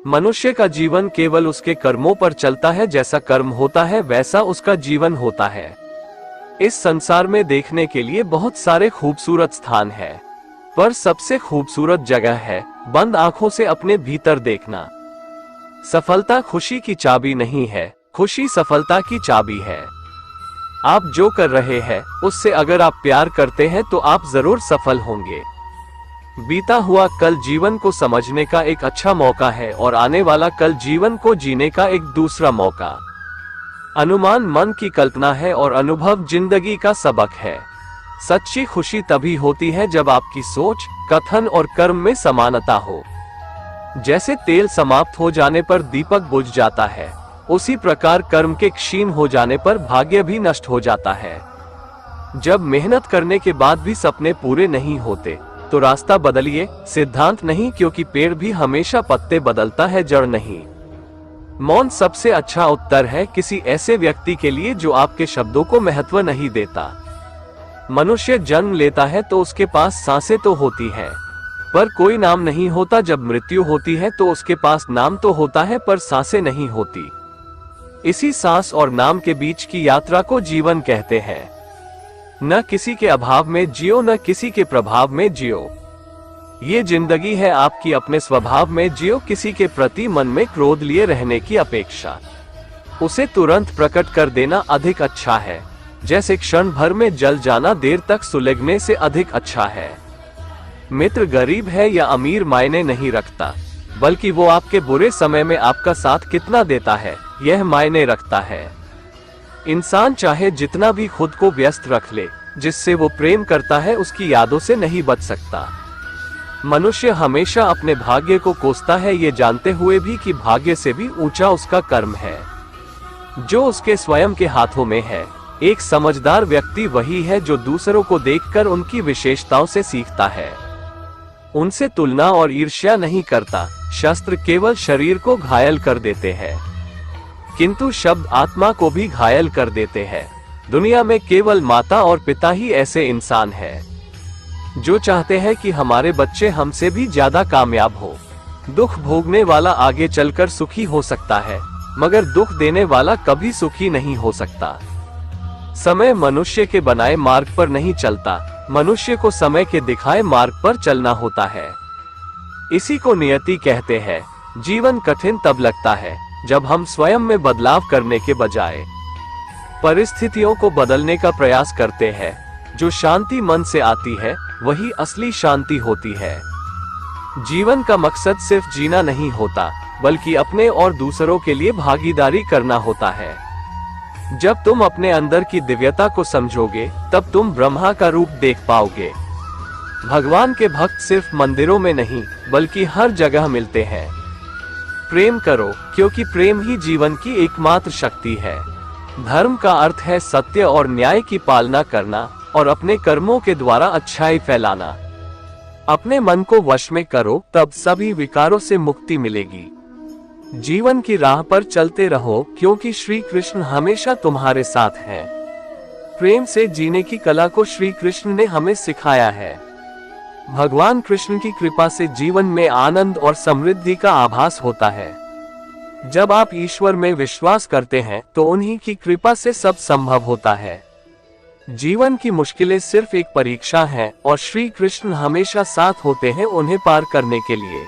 मनुष्य का जीवन केवल उसके कर्मों पर चलता है, जैसा कर्म होता है वैसा उसका जीवन होता है। इस संसार में देखने के लिए बहुत सारे खूबसूरत स्थान हैं, पर सबसे खूबसूरत जगह है बंद आंखों से अपने भीतर देखना। सफलता खुशी की चाबी नहीं है, खुशी सफलता की चाबी है। आप जो कर रहे हैं उससे अगर आप प्यार करते हैं तो आप जरूर सफल होंगे। बीता हुआ कल जीवन को समझने का एक अच्छा मौका है और आने वाला कल जीवन को जीने का एक दूसरा मौका। अनुमान मन की कल्पना है और अनुभव जिंदगी का सबक है। सच्ची खुशी तभी होती है जब आपकी सोच, कथन और कर्म में समानता हो। जैसे तेल समाप्त हो जाने पर दीपक बुझ जाता है, उसी प्रकार कर्म के क्षीण हो जाने पर भाग्य भी नष्ट हो जाता है। जब मेहनत करने के बाद भी सपने पूरे नहीं होते तो रास्ता बदलिए, सिद्धांत नहीं, क्योंकि पेड़ भी हमेशा पत्ते बदलता है, जड़ नहीं। मौन सबसे अच्छा उत्तर है किसी ऐसे व्यक्ति के लिए जो आपके शब्दों को महत्व नहीं देता। मनुष्य जन्म लेता है तो उसके पास सांसें तो होती हैं, पर कोई नाम नहीं होता। जब मृत्यु होती है तो उसके पास नाम तो होता है पर सांसें नहीं होती। इसी सांस और नाम के बीच की यात्रा को जीवन कहते हैं। न किसी के अभाव में जियो, न किसी के प्रभाव में जियो। ये जिंदगी है आपकी, अपने स्वभाव में जियो, किसी के प्रति मन में क्रोध लिए रहने की अपेक्षा उसे तुरंत प्रकट कर देना अधिक अच्छा है। जैसे क्षण भर में जल जाना देर तक सुलगने से अधिक अच्छा है। मित्र गरीब है या अमीर मायने नहीं रखता, बल्कि वो आपके बुरे समय में आपका साथ कितना देता है यह मायने रखता है। इंसान चाहे जितना भी खुद को व्यस्त रख ले, जिससे वो प्रेम करता है उसकी यादों से नहीं बच सकता। मनुष्य हमेशा अपने भाग्य को कोसता है, ये जानते हुए भी कि भाग्य से भी ऊंचा उसका कर्म है जो उसके स्वयं के हाथों में है। एक समझदार व्यक्ति वही है जो दूसरों को देखकर उनकी विशेषताओं से सीखता है, उनसे तुलना और ईर्ष्या नहीं करता। शस्त्र केवल शरीर को घायल कर देते हैं, किंतु शब्द आत्मा को भी घायल कर देते हैं। दुनिया में केवल माता और पिता ही ऐसे इंसान हैं जो चाहते हैं कि हमारे बच्चे हमसे भी ज्यादा कामयाब हो। दुख भोगने वाला आगे चलकर सुखी हो सकता है, मगर दुख देने वाला कभी सुखी नहीं हो सकता। समय मनुष्य के बनाए मार्ग पर नहीं चलता, मनुष्य को समय के दिखाए मार्ग पर चलना होता है। इसी को नियति कहते हैं। जीवन कठिन तब लगता है जब हम स्वयं में बदलाव करने के बजाय परिस्थितियों को बदलने का प्रयास करते हैं। जो शांति मन से आती है वही असली शांति होती है। जीवन का मकसद सिर्फ जीना नहीं होता, बल्कि अपने और दूसरों के लिए भागीदारी करना होता है। जब तुम अपने अंदर की दिव्यता को समझोगे तब तुम ब्रह्मा का रूप देख पाओगे। भगवान के भक्त सिर्फ मंदिरों में नहीं बल्कि हर जगह मिलते हैं। प्रेम करो, क्योंकि प्रेम ही जीवन की एकमात्र शक्ति है। धर्म का अर्थ है सत्य और न्याय की पालना करना और अपने कर्मों के द्वारा अच्छाई फैलाना। अपने मन को वश में करो, तब सभी विकारों से मुक्ति मिलेगी। जीवन की राह पर चलते रहो, क्योंकि श्री कृष्ण हमेशा तुम्हारे साथ हैं। प्रेम से जीने की कला को श्री कृष्ण ने हमें सिखाया है। भगवान कृष्ण की कृपा से जीवन में आनंद और समृद्धि का आभास होता है। जब आप ईश्वर में विश्वास करते हैं तो उन्हीं की कृपा से सब संभव होता है। जीवन की मुश्किलें सिर्फ एक परीक्षा है और श्री कृष्ण हमेशा साथ होते हैं उन्हें पार करने के लिए।